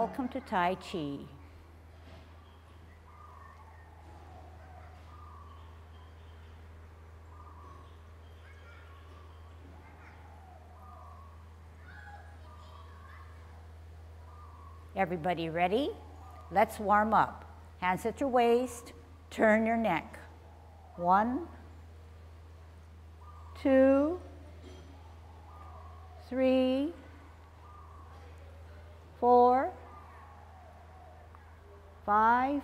Welcome to Tai Chi. Everybody ready? Let's warm up. Hands at your waist, turn your neck. 1, 2, 3, 4, 5,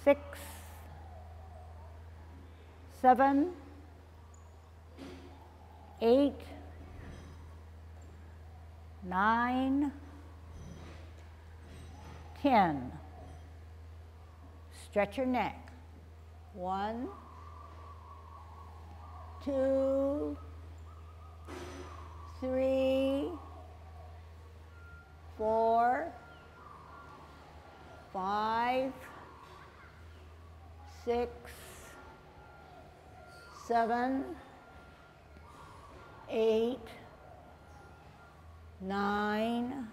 6, 7, 8, 9, 10. Stretch your neck. 1, 2, 3, 4, 5, 6, 7, 8, 9,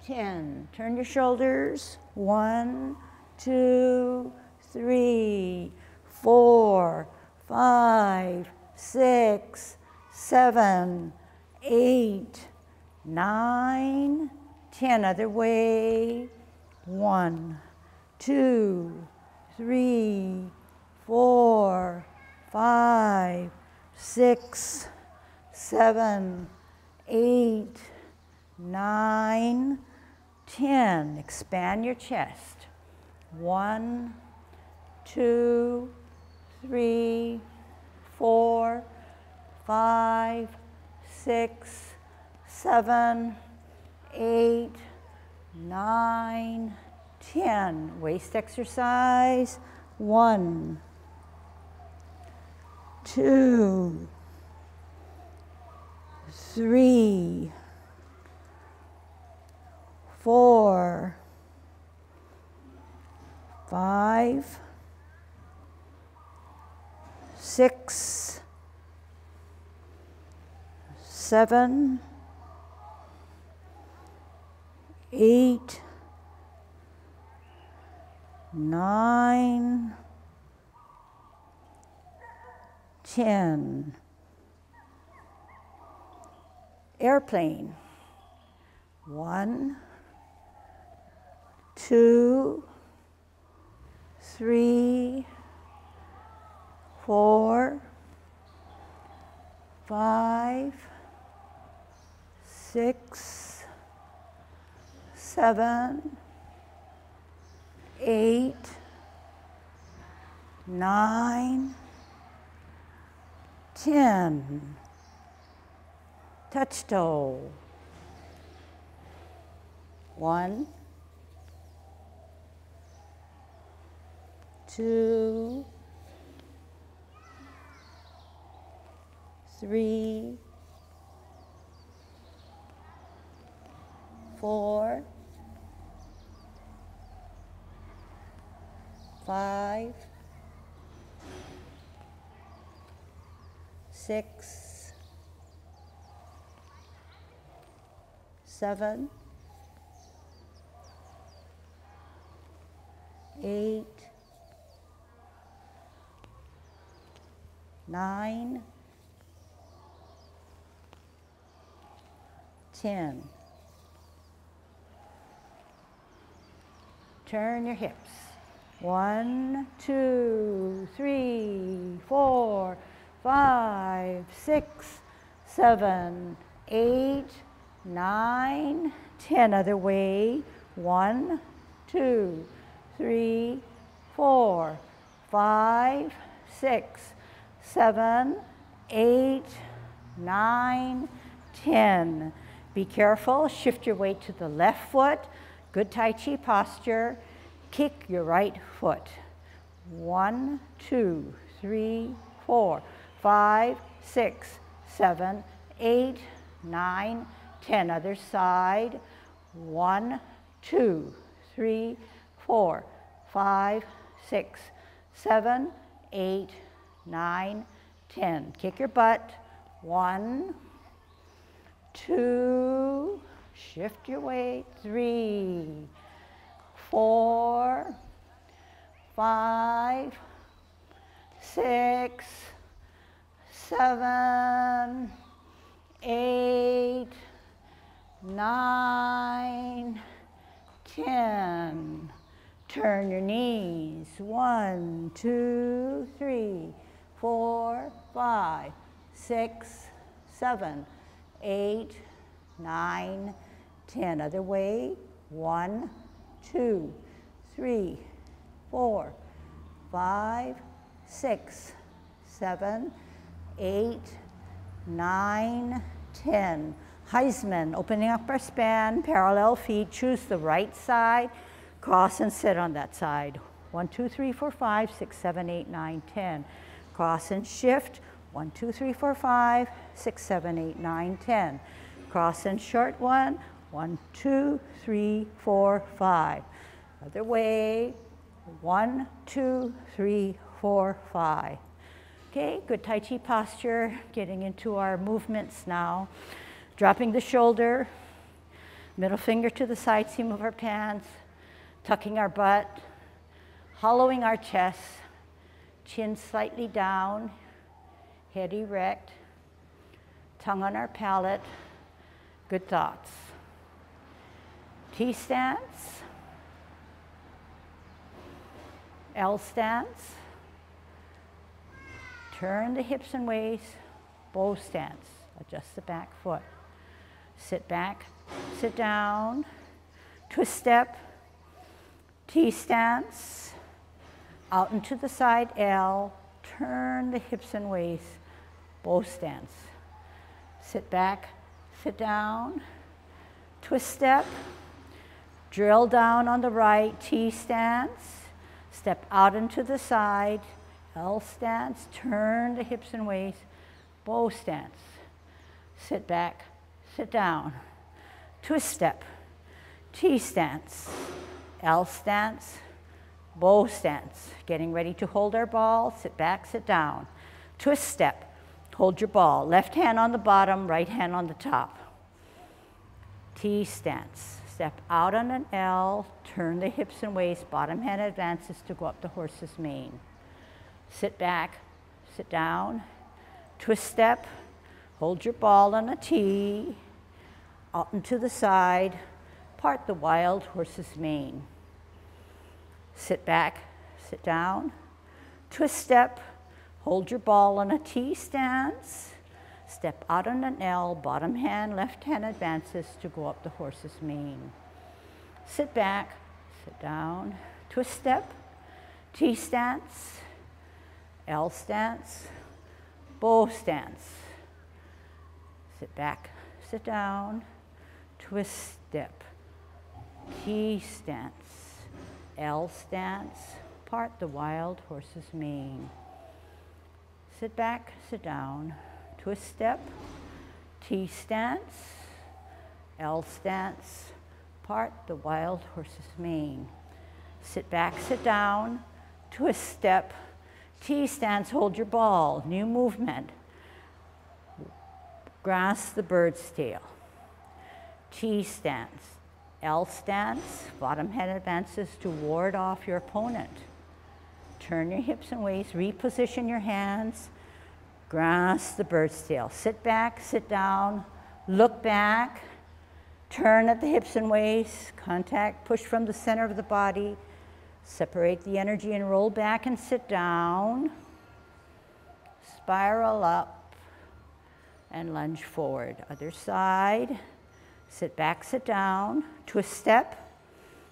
10. Turn your shoulders. 1, 2, 3, 4, 5, 6, 7, 8, 9, 10. Other way. 1, 2, 3, 4, 5, 6, 7, 8, 9, 10. Expand your chest. 1, 2, 3, 4, 5, 6, 7, 8, 9, 10. Waist exercise. 1, 2, 3, 4, 5, 6, 7, 8, 9, 10. Airplane. 1, 2, 3, 4, 5, 6, 7, 8, 9, 10. Touch toe. 1, 2, 3, 4, 5, 6, 7, 8, 9, 10. Turn your hips. 1, 2, 3, 4, 5, 6, 7, 8, 9, 10. Other way. 1, 2, 3, 4, 5, 6, 7, 8, 9, 10. Be careful. Shift your weight to the left foot. Good Tai Chi posture. Kick your right foot. 1, 2, 3, 4, 5, 6, 7, 8, 9, 10. Other side. 1, 2, 3, 4, 5, 6, 7, 8, 9, 10. Kick your butt. 1, 2, Shift your weight. 3, 4, 5, 6, 7, 8, 9, 10. Turn your knees. 1, 2, 3, 4, 5, 6, 7, 8, 9, 10. Other way. 1, 2, 3, 4, 5, 6, 7, 8, 9, 10. Heisman, opening up our span, parallel feet, choose the right side, cross and sit on that side. 1, 2, 3, 4, 5, 6, 7, 8, 9, 10. Cross and shift. 1, 2, 3, 4, 5, 6, 7, 8, 9, 10. Cross and short one. 1, 2, 3, 4, 5. Other way. 1, 2, 3, 4, 5. Okay, good Tai Chi posture. Getting into our movements now. Dropping the shoulder, middle finger to the side seam of our pants, tucking our butt, hollowing our chest, chin slightly down, head erect, tongue on our palate. Good thoughts. T stance, L stance, turn the hips and waist, bow stance, adjust the back foot. Sit back, sit down, twist step, T stance, out and to the side, L, turn the hips and waist, bow stance. Sit back, sit down, twist step, drill down on the right, T stance, step out and to the side, L stance, turn the hips and waist, bow stance. Sit back, sit down, twist step, T stance, L stance, bow stance. Getting ready to hold our ball, sit back, sit down, twist step, hold your ball, left hand on the bottom, right hand on the top. T stance, step out on an L, turn the hips and waist, bottom hand advances to go up the horse's mane. Sit back, sit down, twist step, hold your ball on a T, out and to the side, part the wild horse's mane. Sit back, sit down, twist step, hold your ball on a T stance, step out on an L, bottom hand, left hand advances to go up the horse's mane. Sit back, sit down, twist step, T stance, L stance, bow stance. Sit back, sit down, twist step, T stance, L stance, part the wild horse's mane. Sit back, sit down, twist step, T stance, L stance, part the wild horse's mane. Sit back, sit down, twist step, T stance, hold your ball, new movement. Grasp the bird's tail. T stance, L stance, bottom head advances to ward off your opponent. Turn your hips and waist, reposition your hands, grasp the bird's tail. Sit back, sit down, look back, turn at the hips and waist, contact, push from the center of the body, separate the energy and roll back and sit down, spiral up and lunge forward. Other side, sit back, sit down, twist step,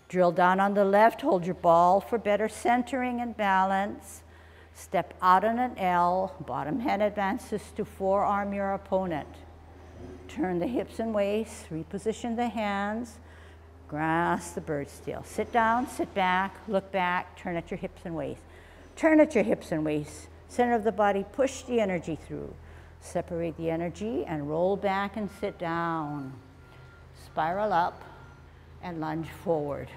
drill down on the left, hold your ball for better centering and balance, step out on an L, bottom head advances to forearm your opponent. Turn the hips and waist, reposition the hands, grasp the bird's tail. Sit down, sit back, look back, turn at your hips and waist. Turn at your hips and waist, center of the body, push the energy through. Separate the energy and roll back and sit down. Spiral up and lunge forward.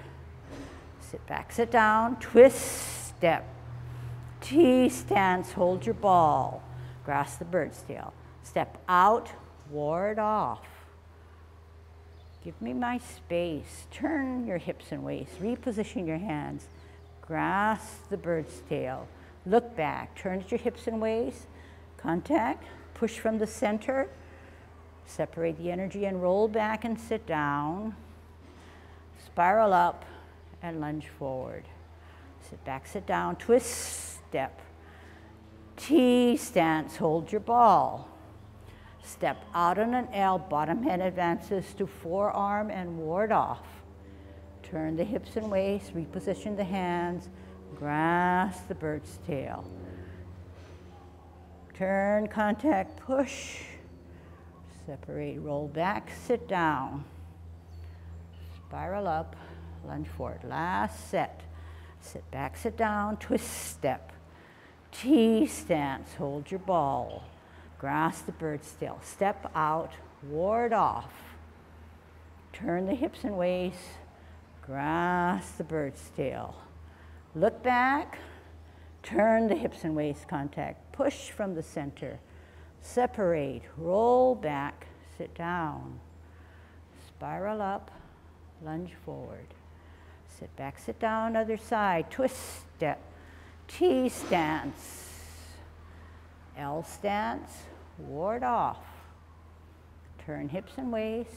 Sit back, sit down, twist step. T stance, hold your ball. Grasp the bird's tail. Step out, ward off. Give me my space. Turn your hips and waist. Reposition your hands. Grasp the bird's tail. Look back. Turn your hips and waist. Contact. Push from the center. Separate the energy and roll back and sit down. Spiral up and lunge forward. Sit back, sit down. Twist, step. T stance. Hold your ball. Step out on an L, bottom hand advances to forearm and ward off. Turn the hips and waist, reposition the hands, grasp the bird's tail. Turn, contact, push, separate, roll back, sit down. Spiral up, lunge forward. Last set. Sit back, sit down, twist, step. T stance, hold your ball. Grasp the bird's tail. Step out, ward off. Turn the hips and waist. Grasp the bird's tail. Look back. Turn the hips and waist, contact. Push from the center. Separate, roll back, sit down. Spiral up, lunge forward. Sit back, sit down, other side. Twist, step. T stance. L stance, ward off. Turn hips and waist,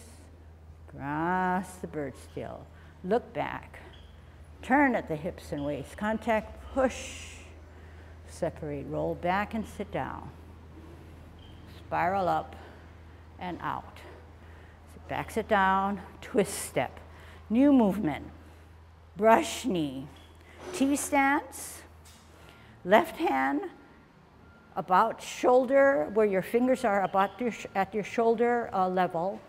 grasp the bird's tail. Look back, turn at the hips and waist, contact, push, separate, roll back and sit down. Spiral up and out. Sit back, sit down, twist step. New movement, brush knee. T stance, left hand about shoulder, where your fingers are about at your shoulder level.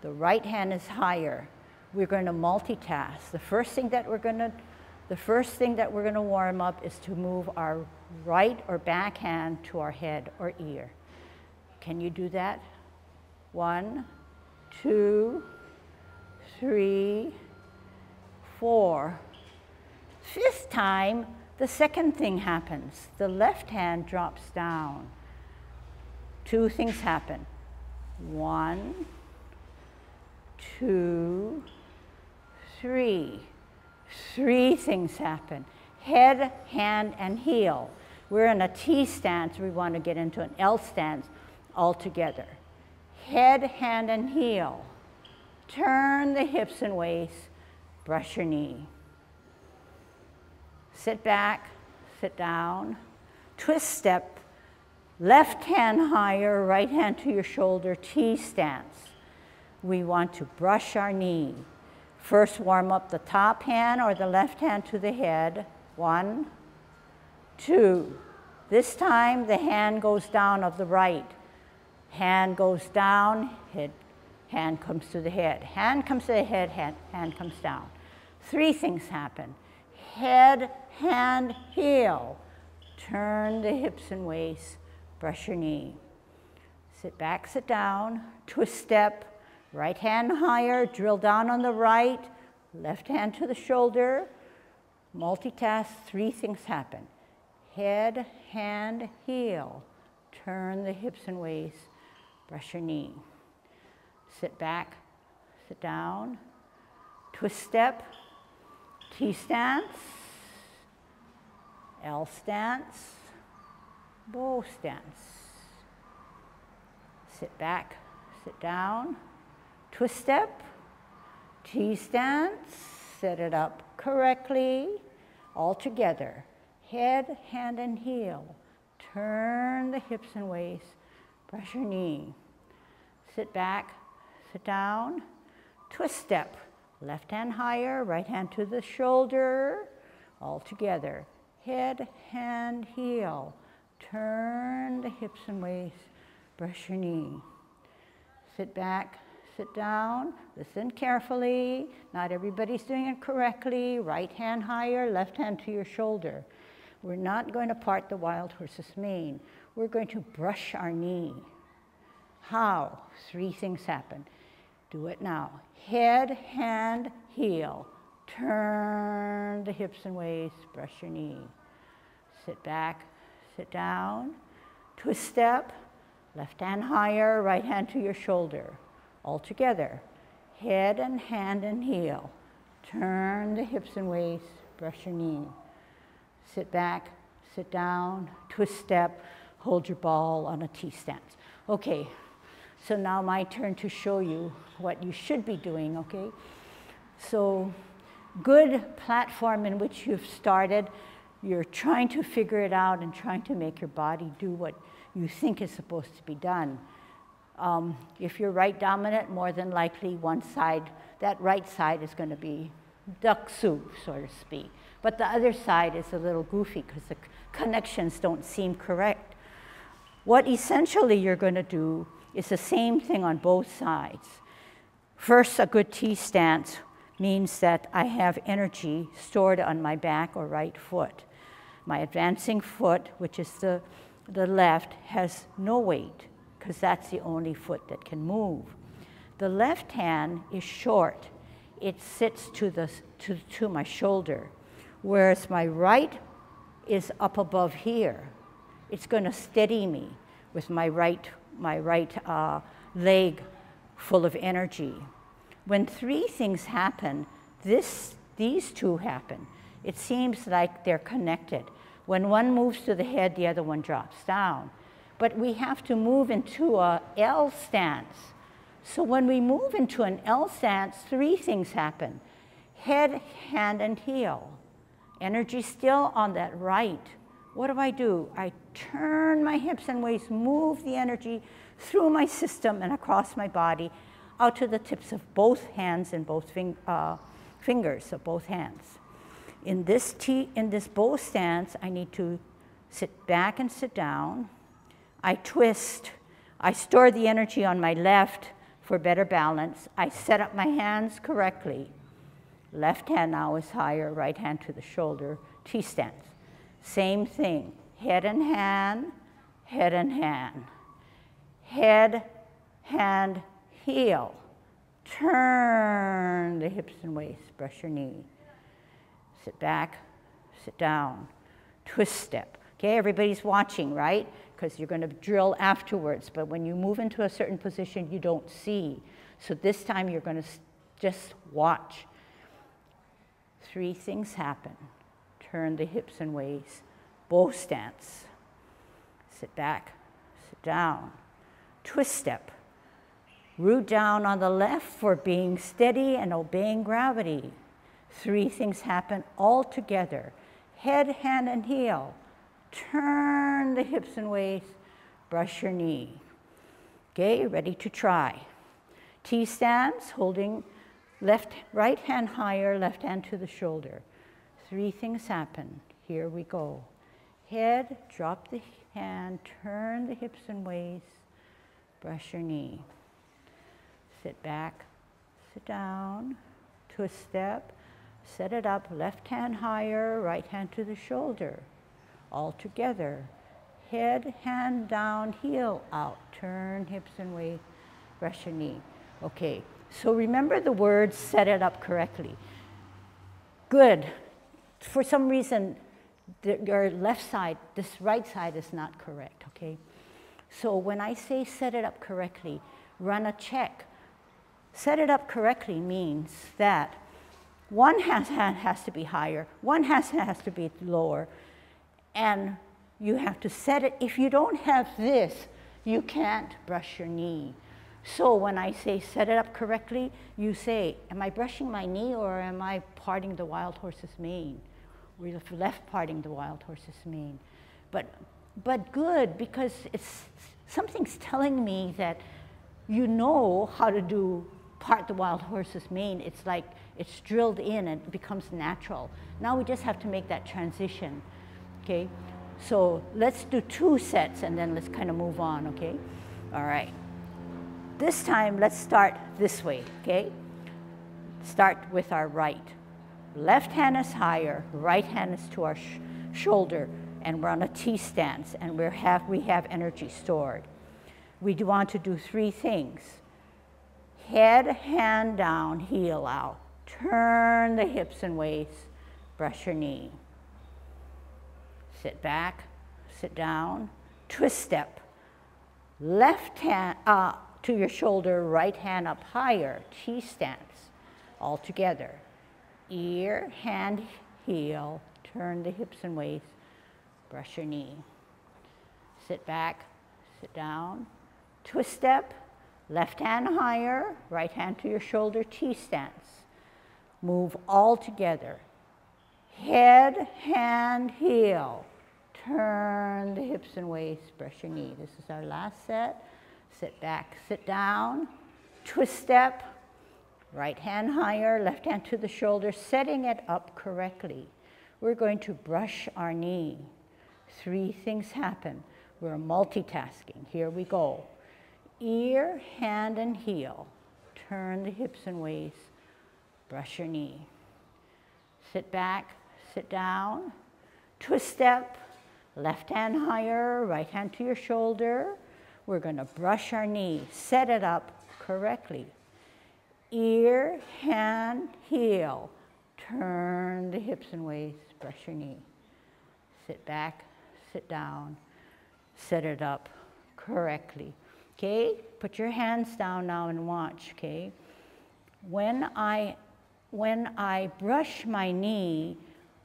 The right hand is higher. We're going to multitask. The first thing that we're going to warm up is to move our right or back hand to our head or ear. Can you do that? 1, 2, 3, 4. Fifth time, the second thing happens. The left hand drops down. 2 things happen. 1, 2, 3. 3 things happen. Head, hand, and heel. We're in a T stance. We want to get into an L stance all together. Head, hand, and heel. Turn the hips and waist. Brush your knee. Sit back, sit down, twist step, left hand higher, right hand to your shoulder, T stance. We want to brush our knee. First warm up the top hand or the left hand to the head. 1, 2. This time the hand goes down of the right. Hand goes down, hand comes to the head. Hand comes to the head, hand comes down. 3 things happen. Head, hand, heel. Turn the hips and waist, brush your knee. Sit back, sit down, twist step, right hand higher, drill down on the right, left hand to the shoulder. Multitask, 3 things happen. Head, hand, heel. Turn the hips and waist, brush your knee. Sit back, sit down, twist step, T stance, L stance, bow stance. Sit back, sit down, twist step, T stance, set it up correctly, all together. Head, hand, and heel. Turn the hips and waist, brush your knee. Sit back, sit down, twist step. Left hand higher, right hand to the shoulder, all together. Head, hand, heel. Turn the hips and waist, brush your knee. Sit back, sit down, listen carefully. Not everybody's doing it correctly. Right hand higher, left hand to your shoulder. We're not going to part the wild horse's mane. We're going to brush our knee. How? 3 things happen. Do it now. Head, hand, heel. Turn the hips and waist, brush your knee. Sit back, sit down, twist step, left hand higher, right hand to your shoulder. All together. Head and hand and heel. Turn the hips and waist, brush your knee. Sit back, sit down, twist step, hold your ball on a T stance. Okay, so now my turn to show you what you should be doing, okay? So, good platform in which you've started. You're trying to figure it out and trying to make your body do what you think is supposed to be done. If you're right dominant, more than likely one side, that right side is going to be duck-su, so to speak. But the other side is a little goofy because the connections don't seem correct. What essentially you're going to do is the same thing on both sides. First, a good T stance means that I have energy stored on my back or right foot. My advancing foot, which is the left, has no weight because that's the only foot that can move. The left hand is short. It sits to my shoulder, whereas my right is up above here. It's going to steady me with my right leg full of energy. When three things happen, these two happen. It seems like they're connected. When one moves to the head, the other one drops down. But we have to move into a L stance. So when we move into an L stance, three things happen. Head, hand, and heel. Energy still on that right. What do? I turn my hips and waist, move the energy through my system and across my body, out to the tips of both hands and both fingers of both hands. In this bow stance, I need to sit back and sit down. I twist. I store the energy on my left for better balance. I set up my hands correctly. Left hand now is higher, right hand to the shoulder, T stance. Same thing, head and hand, head and hand. Head, hand, heel. Turn the hips and waist, brush your knee. Sit back, sit down, twist step. Okay, everybody's watching, right? Because you're going to drill afterwards, but when you move into a certain position, you don't see. So this time you're going to just watch. Three things happen. Turn the hips and waist, bow stance. Sit back, sit down, twist step. Root down on the left for being steady and obeying gravity. Three things happen all together. Head, hand, and heel. Turn the hips and waist, brush your knee. Okay, ready to try. T stance, holding right hand higher, left hand to the shoulder. Three things happen. Here we go. Head, drop the hand, turn the hips and waist, brush your knee. Sit back, sit down, twist step, set it up, left hand higher, right hand to the shoulder. All together. Head, hand down, heel out. Turn hips and waist, brush your knee. Okay, so remember the words, set it up correctly. Good. For some reason, your left side, this right side is not correct, okay? So when I say set it up correctly, run a check. Set it up correctly means that one hand has to be higher, one hand has to be lower, and you have to set it. If you don't have this, you can't brush your knee. So when I say set it up correctly, you say, am I brushing my knee or am I parting the wild horse's mane? Or left parting the wild horse's mane. But good, because something's telling me that you know how to part the wild horse's mane. It's like it's drilled in and it becomes natural. Now we just have to make that transition, okay? So let's do 2 sets and then let's kind of move on, okay? All right. This time, let's start this way, okay? Start with our right. Left hand is higher, right hand is to our shoulder, and we're on a T stance, and we have energy stored. We want to do 3 things. Head, hand down, heel out. Turn the hips and waist, brush your knee. Sit back, sit down, twist step. Left hand, to your shoulder, right hand up higher, T stance, all together. Ear, hand, heel, turn the hips and waist, brush your knee. Sit back, sit down, twist step, left hand higher, right hand to your shoulder, T stance. Move all together. Head, hand, heel. Turn the hips and waist, brush your knee. This is our last set. Sit back, sit down, twist step, right hand higher, left hand to the shoulder, setting it up correctly. We're going to brush our knee. 3 things happen. We're multitasking. Here we go. Ear, hand, and heel. Turn the hips and waist, brush your knee. Sit back, sit down, twist step, left hand higher, right hand to your shoulder. We're going to brush our knee, set it up correctly. Ear, hand, heel. Turn the hips and waist, brush your knee. Sit back, sit down, set it up correctly. Okay, put your hands down now and watch, okay? When I brush my knee,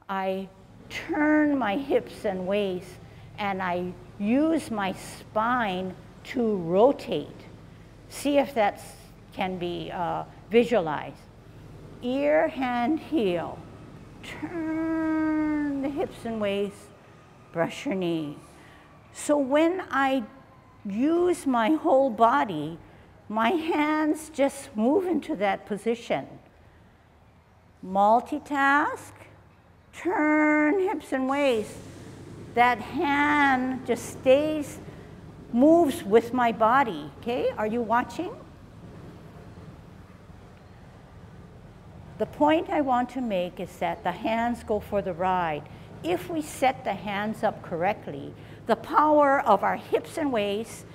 I turn my hips and waist and I use my spine to rotate. See if that can be visualized. Ear, hand, heel. Turn the hips and waist, brush your knee. So when I use my whole body, my hands just move into that position. Multitask, turn hips and waist. That hand just stays, moves with my body, okay? Are you watching? The point I want to make is that the hands go for the ride. If we set the hands up correctly, the power of our hips and waist,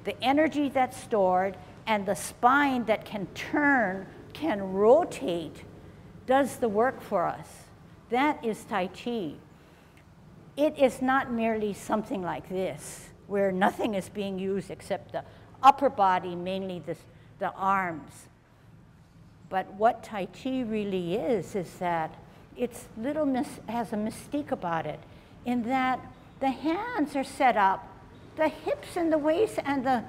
the energy that's stored, and the spine that can turn, can rotate, does the work for us. That is Tai Chi. It is not merely something like this, where nothing is being used except the upper body, mainly the arms. But what Tai Chi really is that it's has a mystique about it, in that the hands are set up, the hips and the waist and the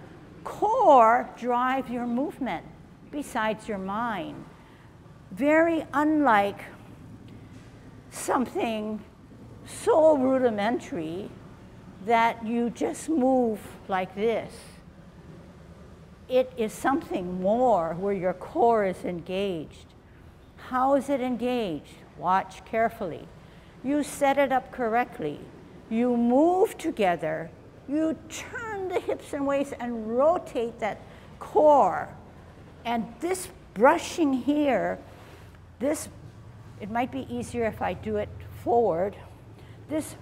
core drive your movement, besides your mind. Very unlike something so rudimentary that you just move like this. It is something more where your core is engaged. How is it engaged? Watch carefully. You set it up correctly. You move together. You turn the hips and waist and rotate that core. And this brushing here, it might be easier if I do it forward. This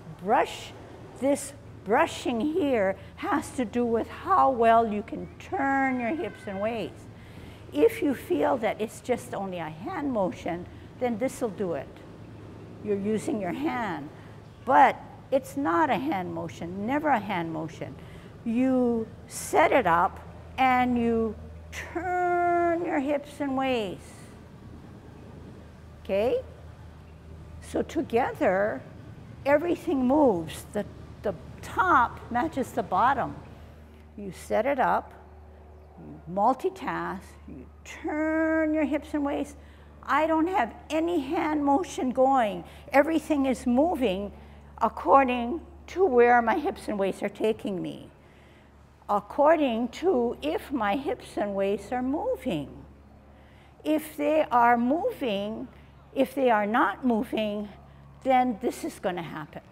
brushing here has to do with how well you can turn your hips and waist. If you feel that it's just only a hand motion, then this will do it. You're using your hand. But it's not a hand motion, never a hand motion. You set it up and you turn your hips and waist. Okay? So together, everything moves. The top matches the bottom. You set it up, you multitask, you turn your hips and waist. I don't have any hand motion going. Everything is moving according to where my hips and waist are taking me, according to if my hips and waist are moving. If they are moving, if they are not moving, then this is going to happen,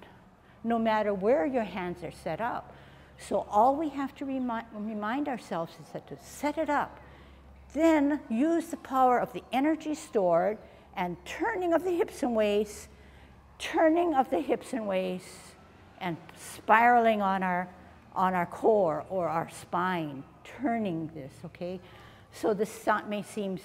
no matter where your hands are set up. So all we have to remind ourselves is that to set it up, then use the power of the energy stored and turning of the hips and waist, turning of the hips and waist, and spiraling on our core or our spine, turning this, okay? So this may seem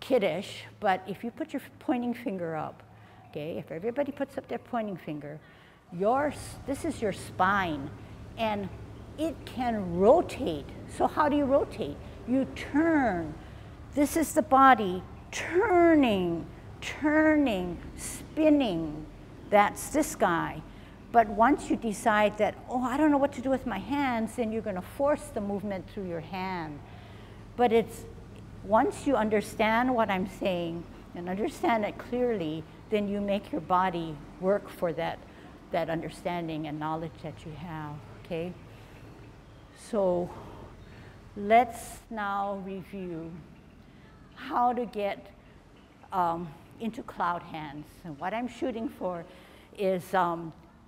kiddish, but if you put your pointing finger up, okay, if everybody puts up their pointing finger, this is your spine. And it can rotate. So how do you rotate? You turn. This is the body turning, turning, spinning. That's this guy. But once you decide that, oh, I don't know what to do with my hands, then you're going to force the movement through your hand. But it's, once you understand what I'm saying and understand it clearly, then you make your body work for that understanding and knowledge that you have, okay? So let's now review how to get into cloud hands. And what I'm shooting for is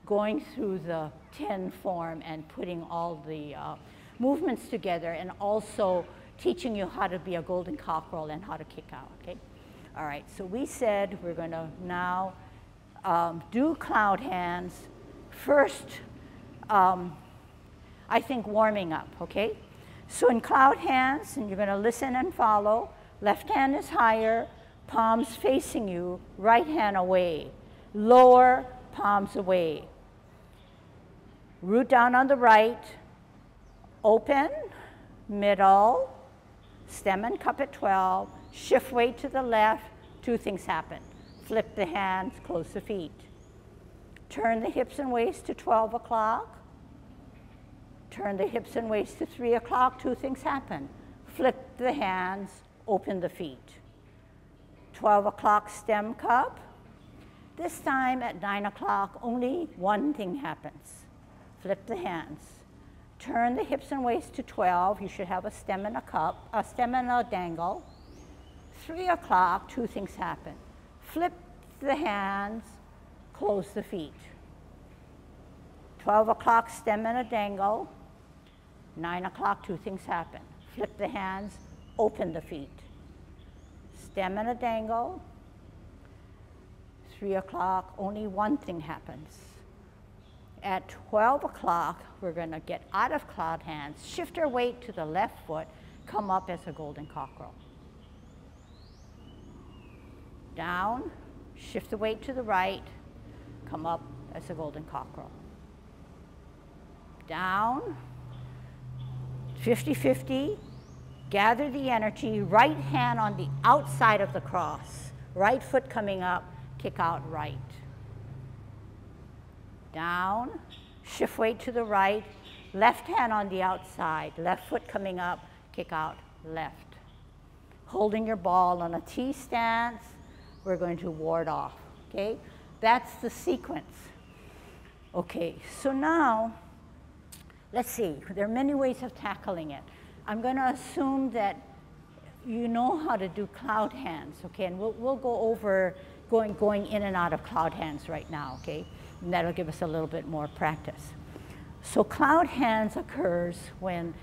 going through the 10 form and putting all the movements together, and also teaching you how to be a golden cockerel and how to kick out, okay? All right, so we said we're going to now do cloud hands. First, I think warming up, okay? So in cloud hands, and you're going to listen and follow, left hand is higher, palms facing you, right hand away. Lower, palms away. Root down on the right, open, middle, stem and cup at 12, shift weight to the left, 2 things happen. Flip the hands, close the feet. Turn the hips and waist to 12 o'clock. Turn the hips and waist to 3 o'clock, 2 things happen. Flip the hands, open the feet. 12 o'clock stem cup. This time at 9 o'clock, only 1 thing happens. Flip the hands. Turn the hips and waist to 12. You should have a stem and a cup, a stem and a dangle. 3 o'clock, 2 things happen. Flip the hands, close the feet. 12 o'clock, stem and a dangle. 9 o'clock, 2 things happen. Flip the hands, open the feet. Stem and a dangle. 3 o'clock, only 1 thing happens. At 12 o'clock, we're going to get out of cloud hands, shift our weight to the left foot, come up as a golden cockerel. Down, shift the weight to the right, come up as a golden cockerel. Down, 50-50, gather the energy, right hand on the outside of the cross, right foot coming up, kick out right. Down, shift weight to the right, left hand on the outside, left foot coming up, kick out left. Holding your ball on a T stance, we're going to ward off, okay? That's the sequence. Okay, so now, let's see, there are many ways of tackling it. I'm going to assume that you know how to do cloud hands, okay? And we'll go over going in and out of cloud hands right now, okay? And that'll give us a little bit more practice. So cloud hands occurs when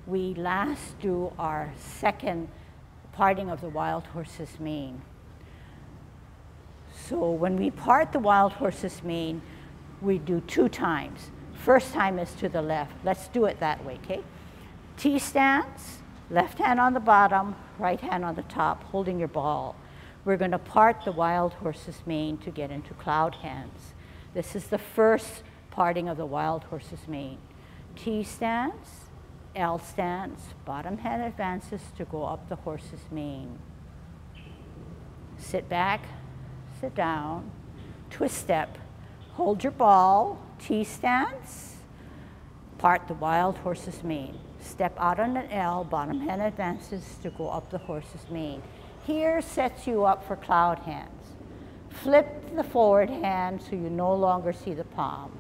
we last do our second parting of the wild horse's mane. So when we part the wild horse's mane, we do 2 times. First time is to the left. Let's do it that way, okay? T stance, left hand on the bottom, right hand on the top, holding your ball. We're going to part the wild horse's mane to get into cloud hands. This is the first parting of the wild horse's mane. T stance, L stance, bottom hand advances to go up the horse's mane. Sit back, sit down, twist step, hold your ball, T stance, part the wild horse's mane. Step out on an L, bottom hand advances to go up the horse's mane. Here sets you up for cloud hands. Flip the forward hand so you no longer see the palm.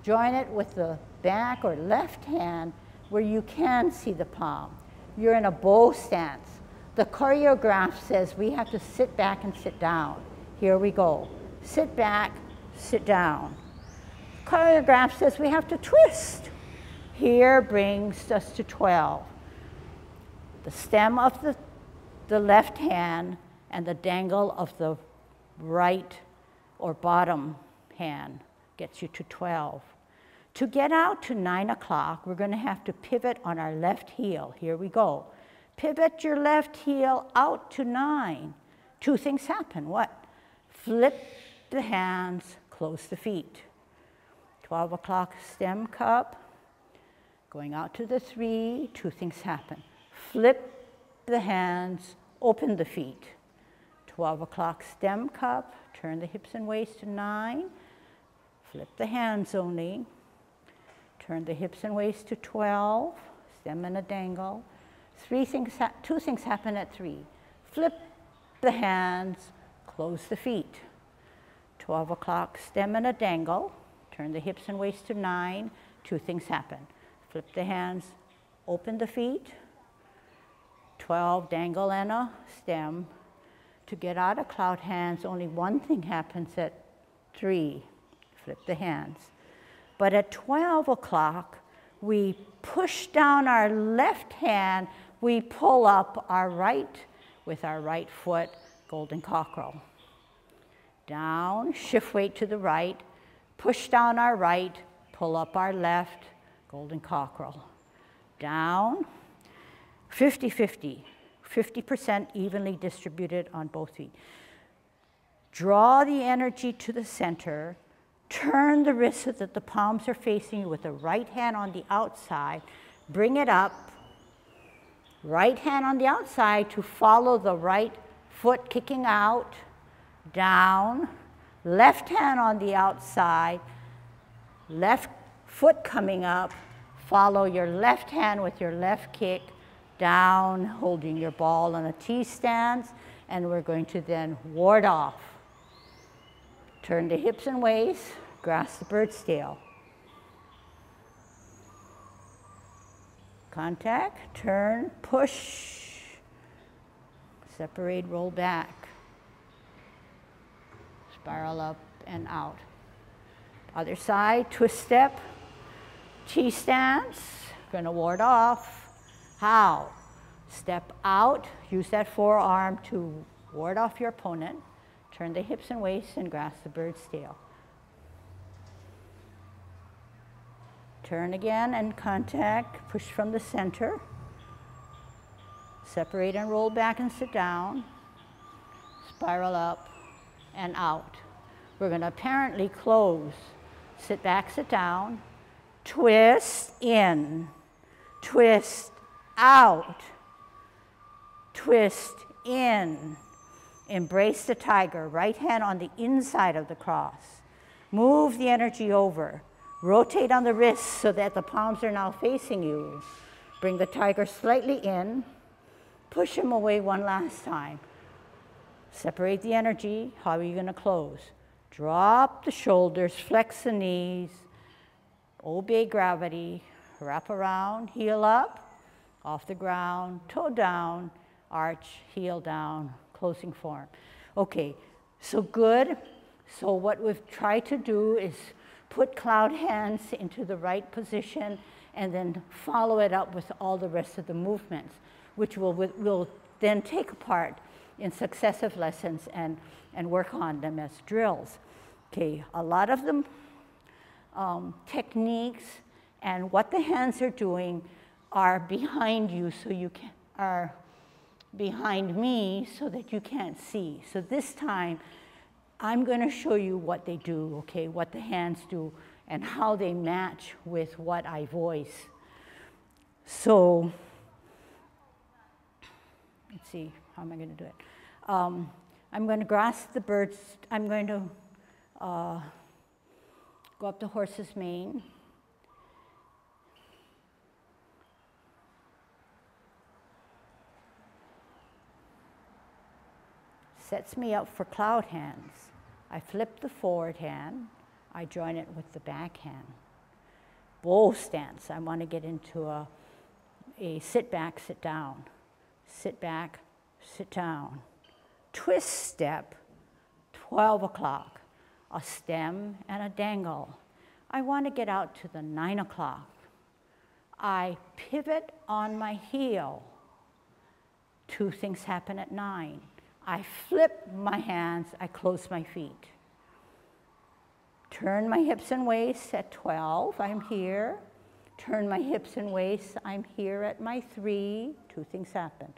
Join it with the back or left hand where you can see the palm. You're in a bow stance. The choreograph says we have to sit back and sit down. Here we go. Sit back, sit down. Choreograph says we have to twist. Here brings us to 12. The stem of the left hand and the dangle of the right or bottom hand gets you to 12. To get out to 9 o'clock, we're going to have to pivot on our left heel. Here we go. Pivot your left heel out to 9. 2 things happen. What? Flip the hands, close the feet. 12 o'clock stem cup. Going out to the 3, 2 things happen. Flip the hands, open the feet. 12 o'clock stem cup, turn the hips and waist to 9. Flip the hands only. Turn the hips and waist to 12, stem and a dangle. 2 things happen at 3. Flip the hands, close the feet. 12 o'clock stem and a dangle. Turn the hips and waist to 9. 2 things happen. Flip the hands, open the feet. 12, dangle and a stem. To get out of cloud hands, only 1 thing happens at 3. Flip the hands. But at 12 o'clock, we push down our left hand, we pull up our right with our right foot, golden cockerel. Down, shift weight to the right, push down our right, pull up our left, golden cockerel. Down, 50-50, 50% evenly distributed on both feet. Draw the energy to the center. Turn the wrist so that the palms are facing you with the right hand on the outside. Bring it up. Right hand on the outside to follow the right foot kicking out. Down. Left hand on the outside. Left foot coming up. Follow your left hand with your left kick. Down, holding your ball on a T stance. And we're going to then ward off. Turn the hips and waist, grasp the bird's tail. Contact, turn, push, separate, roll back, spiral up and out. Other side, twist step, T stance, gonna ward off. How? Step out, use that forearm to ward off your opponent. Turn the hips and waist and grasp the bird's tail. Turn again and contact, push from the center. Separate and roll back and sit down. Spiral up and out. We're going to apparently close. Sit back, sit down. Twist in. Twist out. Twist in. Embrace the tiger, right hand on the inside of the cross. Move the energy over. Rotate on the wrists so that the palms are now facing you. Bring the tiger slightly in. Push him away one last time. Separate the energy. How are you going to close? Drop the shoulders, flex the knees. Obey gravity. Wrap around, heel up, off the ground, toe down, arch, heel down. Closing form. Okay, so good. So what we've tried to do is put cloud hands into the right position and then follow it up with all the rest of the movements, which we'll then take apart in successive lessons and work on them as drills. Okay, a lot of them techniques and what the hands are doing are behind you, so you are behind me so that you can't see. So this time, I'm going to show you what they do, okay, what the hands do, and how they match with what I voice. So, let's see, how am I going to do it? I'm going to grasp the birds. I'm going to go up the horse's mane. Sets me up for cloud hands. I flip the forward hand. I join it with the back hand. Bow stance. I want to get into a sit back, sit down. Sit back, sit down. Twist step, 12 o'clock. A stem and a dangle. I want to get out to the 9 o'clock. I pivot on my heel. 2 things happen at 9. I flip my hands, I close my feet. Turn my hips and waist at 12, I'm here. Turn my hips and waist, I'm here at my 3, 2 things happen.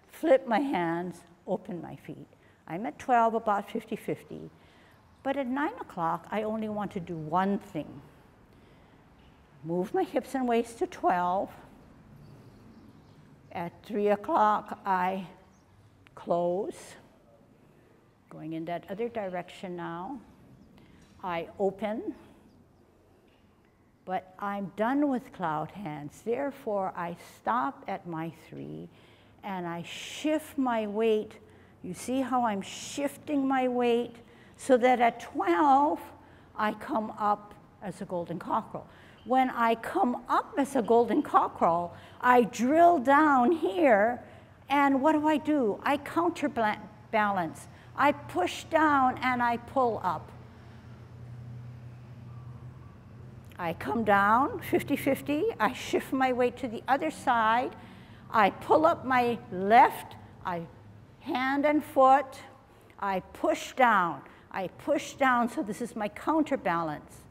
Flip my hands, open my feet. I'm at 12, about 50-50. But at 9 o'clock, I only want to do one thing. move my hips and waist to 12. At 3 o'clock, I close. Going in that other direction now. I open. But I'm done with cloud hands. Therefore, I stop at my 3 and I shift my weight. You see how I'm shifting my weight so that at 12, I come up as a golden cockerel. When I come up as a golden cockerel, I drill down here, and what do? I counterbalance. I push down and I pull up. I come down 50-50, I shift my weight to the other side, I pull up my left, hand and foot, I push down, so this is my counterbalance.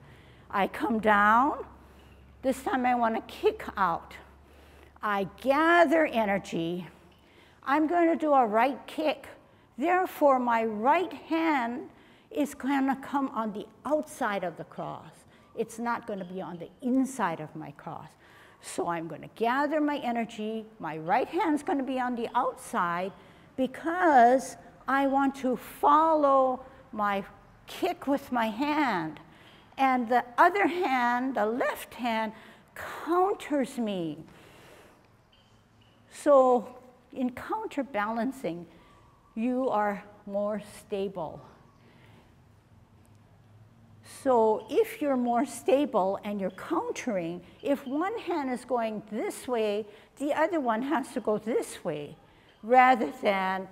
I come down, this time I want to kick out. I gather energy, I'm going to do a right kick, therefore my right hand is going to come on the outside of the cross. It's not going to be on the inside of my cross. So I'm going to gather my energy. My right hand's going to be on the outside because I want to follow my kick with my hand. And the other hand, the left hand, counters me. So in counterbalancing, you are more stable. So if you're more stable and you're countering, if one hand is going this way, the other one has to go this way, rather than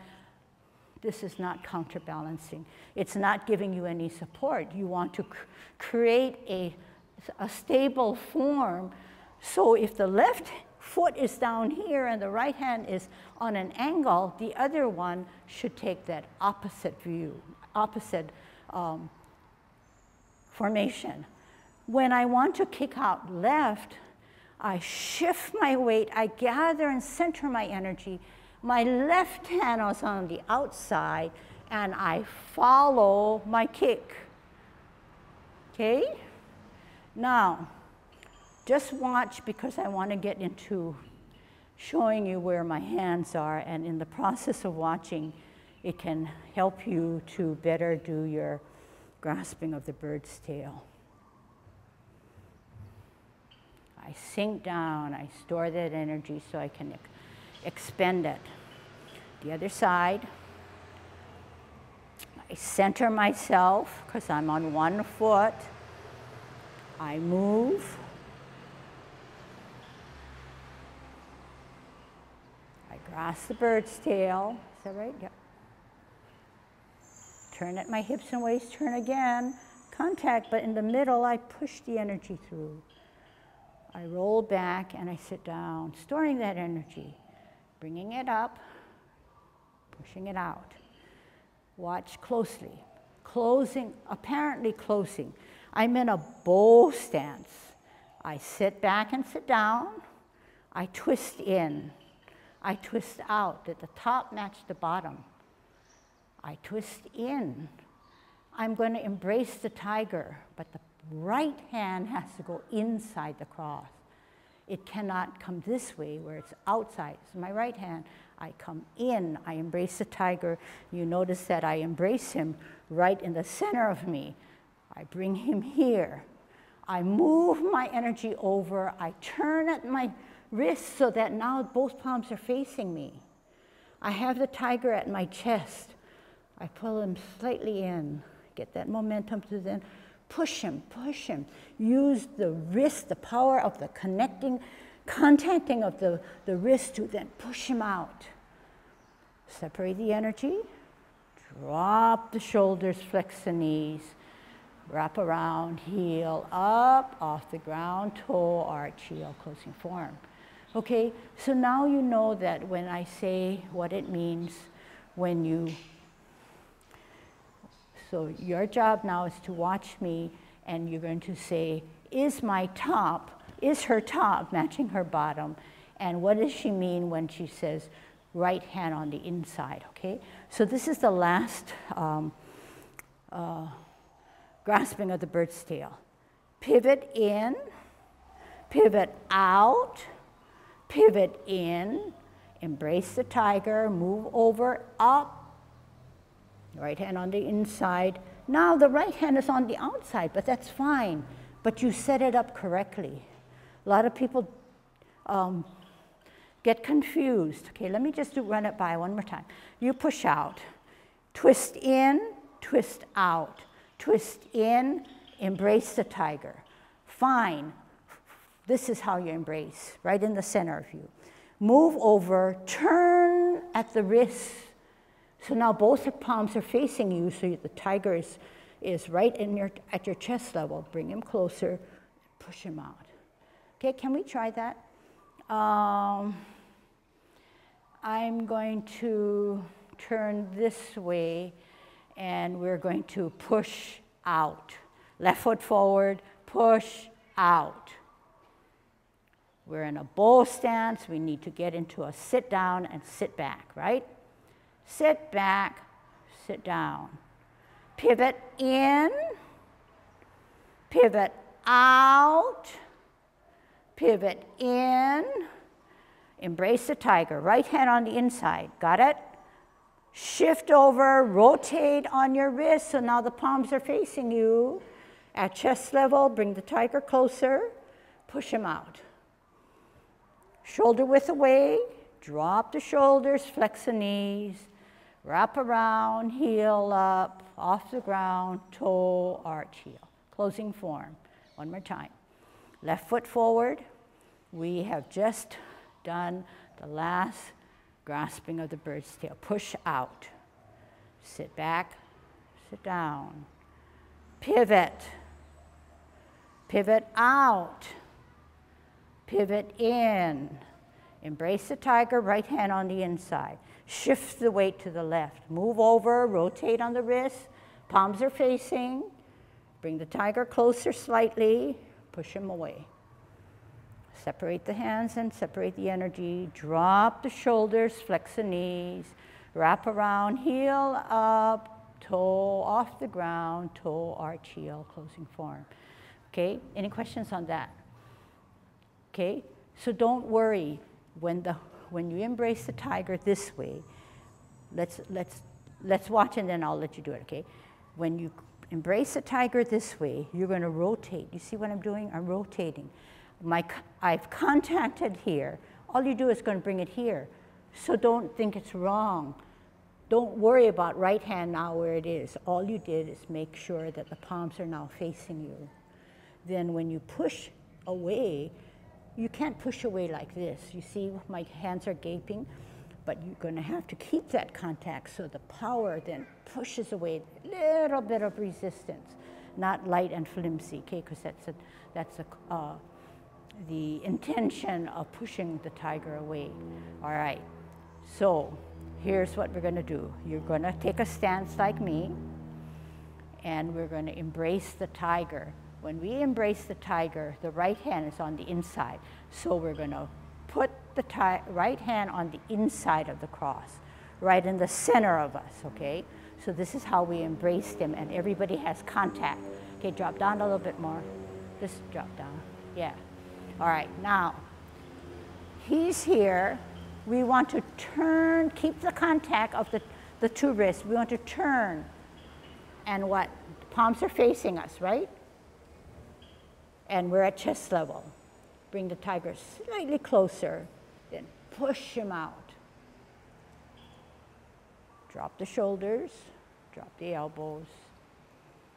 this is not counterbalancing. It's not giving you any support. You want to create a stable form. So if the left foot is down here and the right hand is on an angle, the other one should take that opposite view, opposite formation. When I want to kick out left, I shift my weight, I gather and center my energy. My left hand is on the outside, and I follow my kick. Okay? Now, just watch because I want to get into showing you where my hands are, and in the process of watching, it can help you to better do your grasping of the bird's tail. I sink down, I store that energy so I can expend it. The other side, I center myself because I'm on one foot. I move. I grasp the bird's tail. Is that right? Yep. Turn at my hips and waist, turn again, contact, but in the middle, I push the energy through. I roll back and I sit down, storing that energy, bringing it up, pushing it out. Watch closely. Closing, apparently closing. I'm in a bow stance. I sit back and sit down. I twist in. I twist out. Did the top match the bottom? I twist in. I'm going to embrace the tiger, but the right hand has to go inside the cross. It cannot come this way where it's outside. So my right hand, I come in, I embrace the tiger. You notice that I embrace him right in the center of me. I bring him here. I move my energy over. I turn at my wrist so that now both palms are facing me. I have the tiger at my chest. I pull him slightly in, get that momentum to then push him, push him. Use the wrist, the power of the contacting of the wrist to then push him out. Separate the energy, drop the shoulders, flex the knees, wrap around, heel up, off the ground, toe, arch, heel, closing form. Okay, so now you know that when I say what it means when you So your job now is to watch me, and you're going to say, is her top matching her bottom? And what does she mean when she says right hand on the inside, okay? So this is the last grasping of the bird's tail. Pivot in, pivot out, pivot in, embrace the tiger, move over, up, right hand on the inside. Now the right hand is on the outside, but that's fine, but you set it up correctly. A lot of people get confused. Okay, let me just run it by one more time. You push out, twist in, twist out, twist in, embrace the tiger. Fine. This is how you embrace, right in the center of you. Move over, turn at the wrist. So now both palms are facing you, so the tiger is right at your chest level. Bring him closer, push him out. Okay, can we try that? I'm going to turn this way, and we're going to push out. Left foot forward, push out. We're in a bow stance. We need to get into a sit down and sit back, right? Sit back, sit down. Pivot in, pivot out, pivot in, embrace the tiger. Right hand on the inside, got it? Shift over, rotate on your wrist, so now the palms are facing you. At chest level, bring the tiger closer, push him out. Shoulder width away, drop the shoulders, flex the knees, wrap around, heel up, off the ground, toe, arch, heel. Closing form. One more time. Left foot forward. We have just done the last grasping of the bird's tail. Push out. Sit back, sit down. Pivot. Pivot out. Pivot in. Embrace the tiger, right hand on the inside. Shift the weight to the left. Move over, rotate on the wrist. Palms are facing. Bring the tiger closer slightly. Push him away. Separate the hands and separate the energy. Drop the shoulders, flex the knees. Wrap around, heel up, toe off the ground, toe, arch, heel, closing form. Okay, any questions on that? Okay, so don't worry when you embrace the tiger this way. Let's watch and then I'll let you do it, okay? When you embrace the tiger this way, you're going to rotate. You see what I'm doing? I'm rotating. I've contacted here. All you do is going to bring it here. So don't think it's wrong. Don't worry about right hand now where it is. All you did is make sure that the palms are now facing you. Then when you push away, you can't push away like this. You see my hands are gaping, but you're going to have to keep that contact so the power then pushes away a little bit of resistance, not light and flimsy, okay? Because that's the intention of pushing the tiger away. All right, so here's what we're going to do. You're going to take a stance like me, and we're going to embrace the tiger. When we embrace the tiger, the right hand is on the inside. So we're going to put the right hand on the inside of the cross, right in the center of us, okay? So this is how we embraced him, and everybody has contact. Okay, drop down a little bit more. Just drop down, yeah. All right, now, he's here. We want to turn, keep the contact of the two wrists. We want to turn, and what? The palms are facing us, right? And we're at chest level. Bring the tiger slightly closer, then push him out. Drop the shoulders, drop the elbows,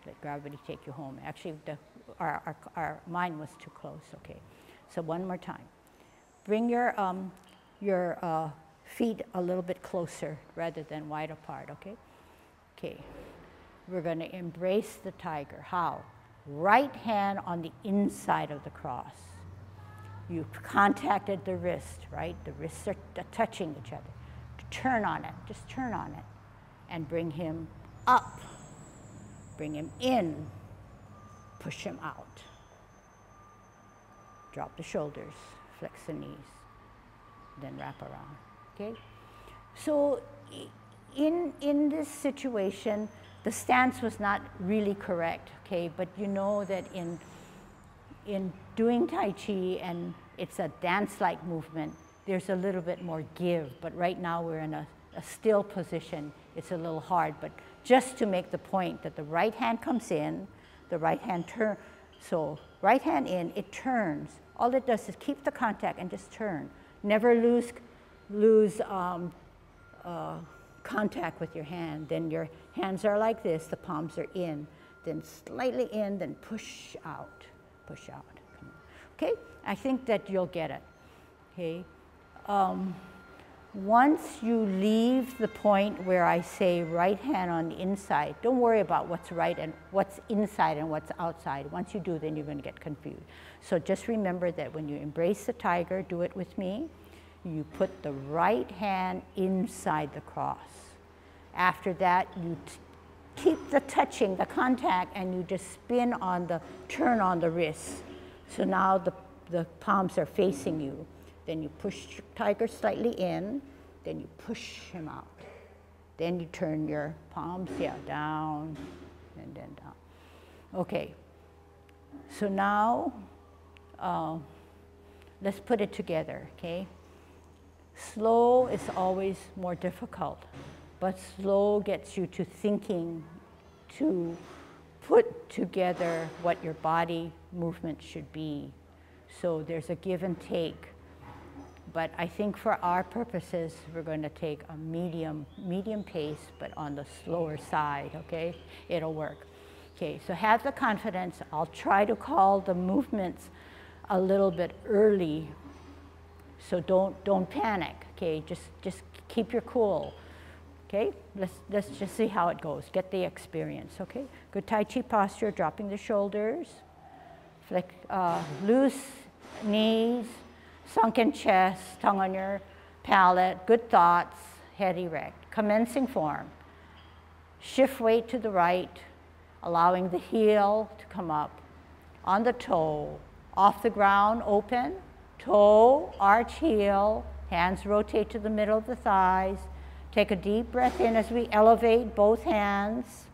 let gravity take you home. Actually, our mind was too close, okay. So one more time. Bring your feet a little bit closer rather than wide apart, okay? Okay, we're gonna embrace the tiger. How? Right hand on the inside of the cross. You've contacted the wrist, right? The wrists are touching each other. Turn on it, just turn on it. And bring him up. Bring him in. Push him out. Drop the shoulders, flex the knees, then wrap around, okay? So in this situation, the stance was not really correct, okay? But you know that in doing Tai Chi, and it's a dance-like movement, there's a little bit more give, but right now we're in a still position. It's a little hard, but just to make the point that the right hand comes in, the right hand turns. So right hand in, it turns. All it does is keep the contact and just turn. Never lose contact with your hand. Then your hands are like this, the palms are in, then slightly in, then push out, push out. Okay, I think that you'll get it, okay? Once you leave the point where I say right hand on the inside, don't worry about what's right and what's inside and what's outside. Once you do, then you're going to get confused. So just remember that when you embrace the tiger, do it with me, you put the right hand inside the cross. After that, you keep the touching, the contact, and you just spin on the, turn on the wrist. So now the palms are facing you. Then you push tiger slightly in, then you push him out. Then you turn your palms, down, and then down. Okay, so now let's put it together, okay? Slow is always more difficult, but slow gets you to thinking, to put together what your body movement should be. So there's a give and take. But I think for our purposes, we're going to take a medium pace, but on the slower side, okay? It'll work. Okay, so have the confidence. I'll try to call the movements a little bit early, so don't panic, okay? Just keep your cool, okay? Let's just see how it goes. Get the experience, okay? Good Tai Chi posture, dropping the shoulders, loose knees, sunken chest, tongue on your palate, good thoughts, head erect. Commencing form. Shift weight to the right, allowing the heel to come up. On the toe, off the ground, open. Toe, arch heel, hands rotate to the middle of the thighs. Take a deep breath in as we elevate both hands.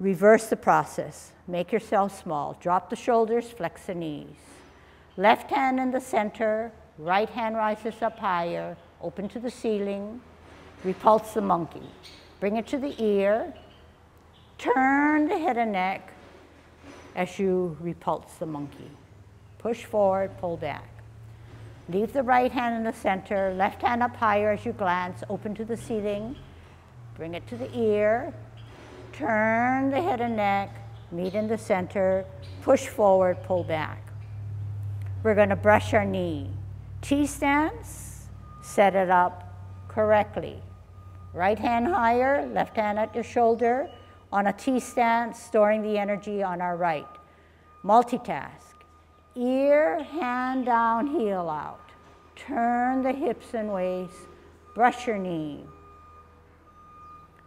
Reverse the process. Make yourself small. Drop the shoulders, flex the knees. Left hand in the center, right hand rises up higher, open to the ceiling, repulse the monkey. Bring it to the ear, turn the head and neck as you repulse the monkey. Push forward, pull back. Leave the right hand in the center, left hand up higher as you glance, open to the ceiling, bring it to the ear, turn the head and neck, meet in the center, push forward, pull back. We're going to brush our knee. T-stance, set it up correctly. Right hand higher, left hand at your shoulder. On a T-stance, storing the energy on our right. Multitask. Ear, hand down, heel out. Turn the hips and waist. Brush your knee.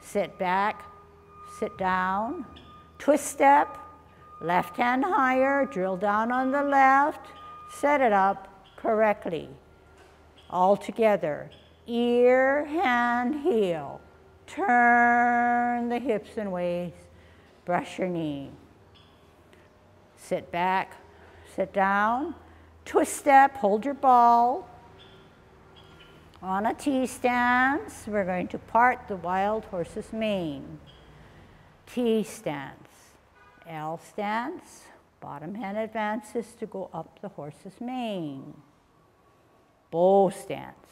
Sit back, sit down. Twist step. Left hand higher, drill down on the left. Set it up correctly. All together. Ear, hand, heel. Turn the hips and waist. Brush your knee. Sit back, sit down. Twist step, hold your ball. On a T-stance, we're going to part the wild horse's mane. T-stance, L stance. Bottom hand advances to go up the horse's mane. Bow stance.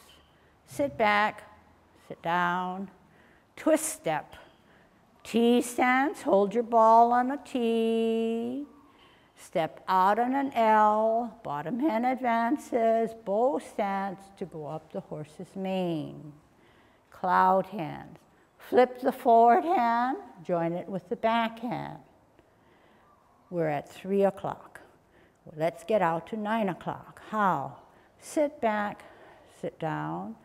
Sit back, sit down, twist step. T stance, hold your ball on a T. Step out on an L, bottom hand advances, bow stance to go up the horse's mane. Cloud hands. Flip the forward hand, join it with the back hand. We're at 3 o'clock. Let's get out to 9 o'clock. How? Sit back, sit down,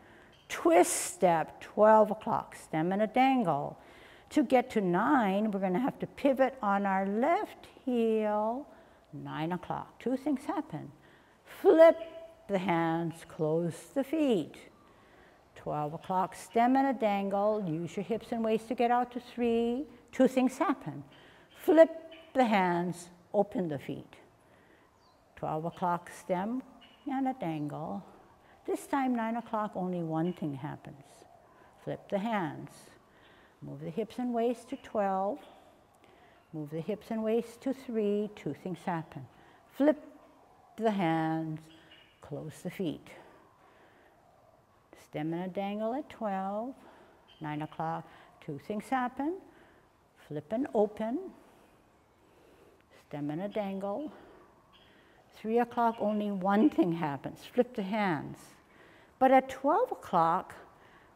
twist step, 12 o'clock, stem and a dangle. To get to 9, we're going to have to pivot on our left heel, 9 o'clock. Two things happen. Flip the hands, close the feet. 12 o'clock, stem and a dangle. Use your hips and waist to get out to 3. Two things happen. Flip the hands, open the feet. 12 o'clock stem and a dangle. This time, 9 o'clock, only one thing happens. Flip the hands. Move the hips and waist to 12. Move the hips and waist to 3. Two things happen. Flip the hands. Close the feet. Stem and a dangle at 12. 9 o'clock, two things happen. Flip and open. Stem and a dangle. 3 o'clock, only one thing happens. Flip the hands. But at 12 o'clock,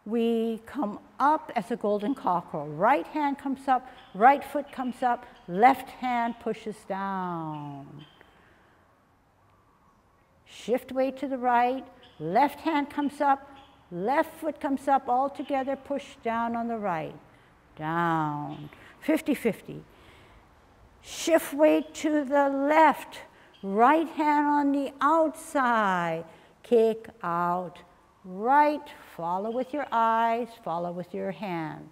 we come up as a golden cockerel. Right hand comes up, right foot comes up, left hand pushes down. Shift weight to the right, left hand comes up, left foot comes up, all together, push down on the right. Down. 50-50. Shift weight to the left, right hand on the outside, kick out. Right, follow with your eyes, follow with your hand.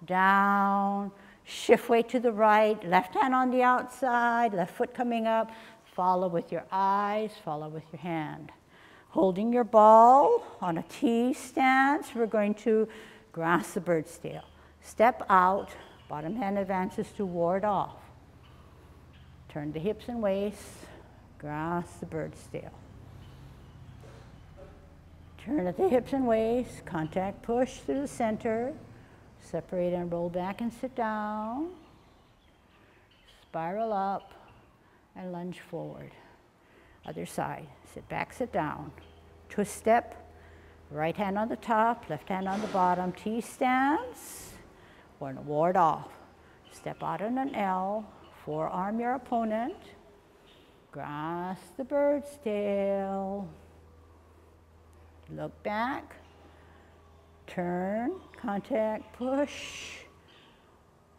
Down, shift weight to the right, left hand on the outside, left foot coming up, follow with your eyes, follow with your hand. Holding your ball on a T stance, we're going to grasp the bird's tail. Step out, bottom hand advances to ward off. Turn the hips and waist, grasp the bird's tail. Turn at the hips and waist, contact push through the center, separate and roll back and sit down, spiral up and lunge forward. Other side, sit back, sit down. Twist step, right hand on the top, left hand on the bottom, T stance, or ward off. Step out on an L, forearm your opponent, grasp the bird's tail. Look back, turn, contact, push,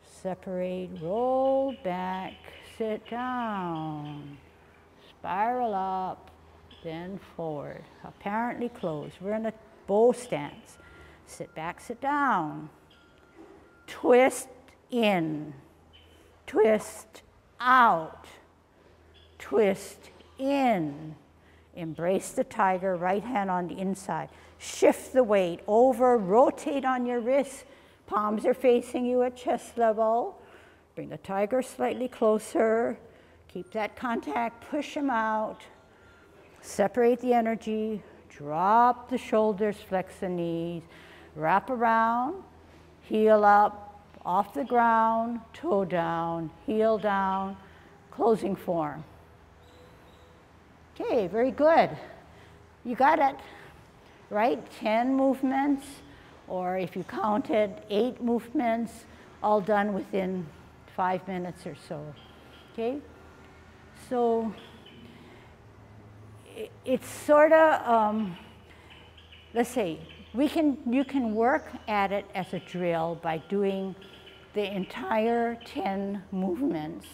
separate, roll back, sit down, spiral up, then forward, apparently closed. We're in a bow stance. Sit back, sit down, twist in, twist out, twist in. Embrace the tiger, right hand on the inside. Shift the weight over, rotate on your wrists. Palms are facing you at chest level. Bring the tiger slightly closer. Keep that contact, push him out. Separate the energy, drop the shoulders, flex the knees. Wrap around, heel up, off the ground, toe down, heel down, closing form. Okay, very good. You got it, right? 10 movements, or if you counted 8 movements, all done within 5 minutes or so, okay? So it's sort of, let's say, you can work at it as a drill by doing the entire 10 movements,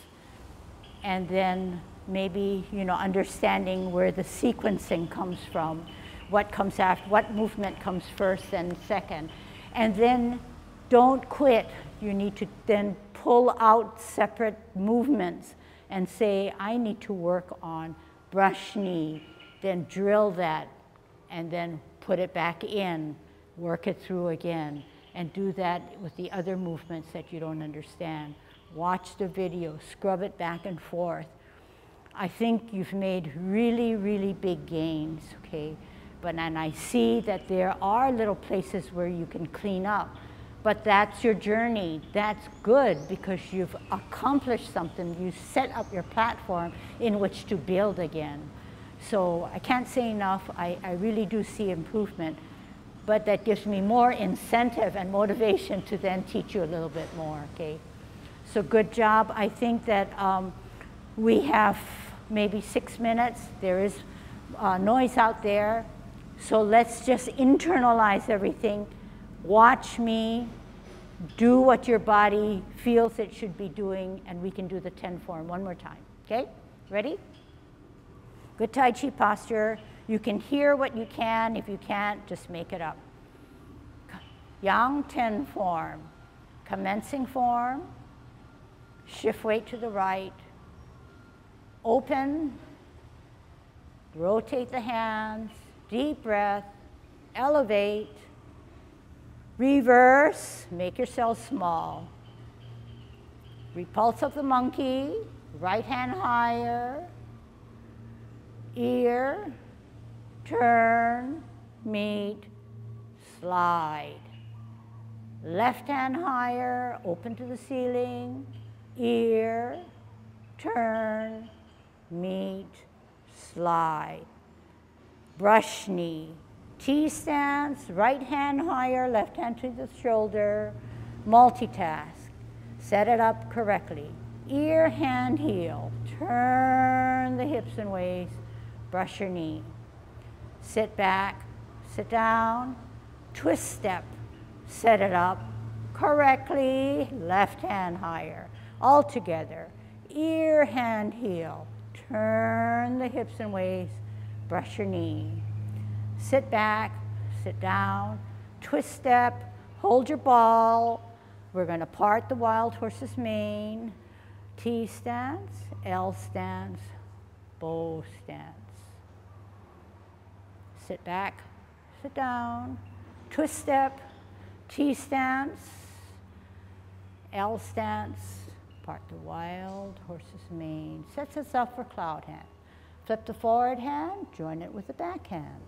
and then maybe, understanding where the sequencing comes from, what comes after, what movement comes first and second. And then don't quit. You need to then pull out separate movements and say, I need to work on brush knee, then drill that, and then put it back in, work it through again, and do that with the other movements that you don't understand. Watch the video, scrub it back and forth. I think you've made really, really big gains, okay? And I see that there are little places where you can clean up, but that's your journey. That's good because you've accomplished something. You set up your platform in which to build again. So I can't say enough. I really do see improvement, but that gives me more incentive and motivation to then teach you a little bit more, okay? So good job. I think that we have maybe 6 minutes. There is noise out there. So let's just internalize everything. Watch me. Do what your body feels it should be doing, and we can do the 10 form one more time. Okay? Ready? Good Tai Chi posture. You can hear what you can. If you can't, just make it up. Yang 10 form. Commencing form. Shift weight to the right. Open, Rotate the hands, deep breath, elevate, reverse, make yourself small. Repulse of the monkey, right hand higher, ear, turn, meet, slide. Left hand higher, open to the ceiling, ear, turn, meet, slide. Brush knee, T-stance, right hand higher, left hand to the shoulder, multitask. Set it up correctly. Ear, hand, heel. Turn the hips and waist, brush your knee. Sit back, sit down, twist step. Set it up correctly, left hand higher. All together. Ear, hand, heel. Turn the hips and waist, brush your knee. Sit back, sit down, twist step, hold your ball. We're going to part the wild horse's mane. T stance, L stance, bow stance. Sit back, sit down, twist step, T stance, L stance, part the wild horse's mane. Sets us up for cloud hand. Flip the forward hand, join it with the back hand.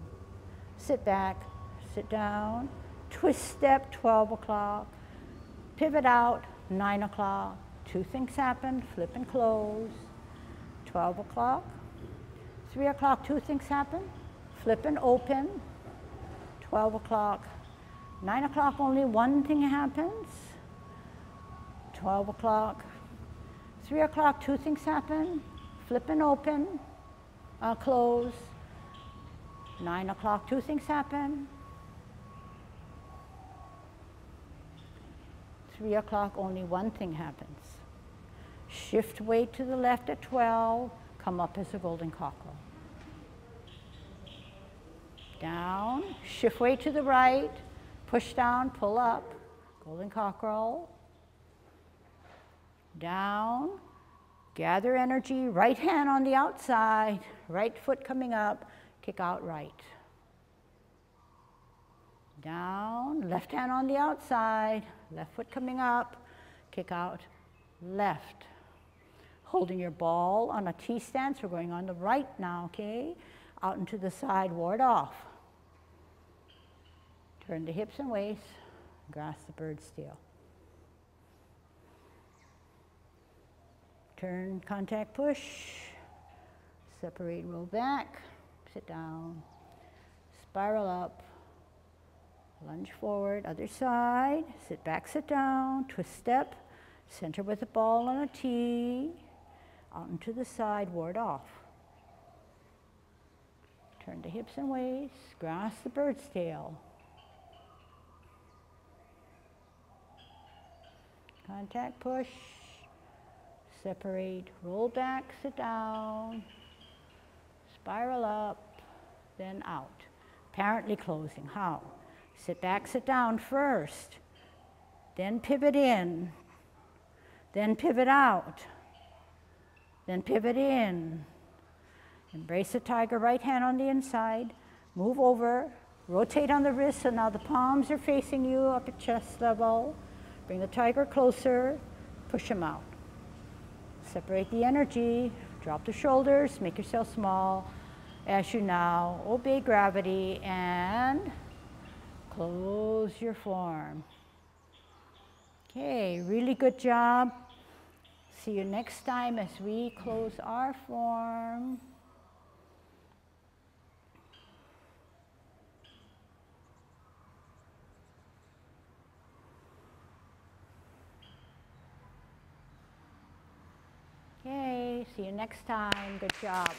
Sit back, sit down, twist step, 12 o'clock. Pivot out, 9 o'clock. Two things happen, flip and close. 12 o'clock. 3 o'clock, two things happen, flip and open. 12 o'clock. 9 o'clock, only one thing happens. 12 o'clock. 3 o'clock, two things happen, flip and open, close. 9 o'clock, two things happen. 3 o'clock, only one thing happens. Shift weight to the left at 12, come up as a golden cockerel. Down, shift weight to the right, push down, pull up, golden cockerel. Down, gather energy, right hand on the outside, right foot coming up, kick out right. Down, left hand on the outside, left foot coming up, kick out left. Holding your ball on a T stance, we're going on the right now, okay? Out into the side, ward off. Turn the hips and waist, grasp the bird steal. Turn, contact, push, separate, roll back, sit down, spiral up, lunge forward, other side, sit back, sit down, twist step, center with the ball on a T, out into the side, ward off. Turn the hips and waist, grasp the bird's tail. Contact, push, separate, roll back, sit down, spiral up, then out. Apparently closing. How? Sit back, sit down first, then pivot in, then pivot out, then pivot in. Embrace the tiger, right hand on the inside, move over, rotate on the wrist, so now the palms are facing you up at chest level. Bring the tiger closer, push him out. Separate the energy, drop the shoulders, make yourself small as you now obey gravity and close your form. Okay, really good job. See you next time as we close our form. Okay, see you next time. Good job.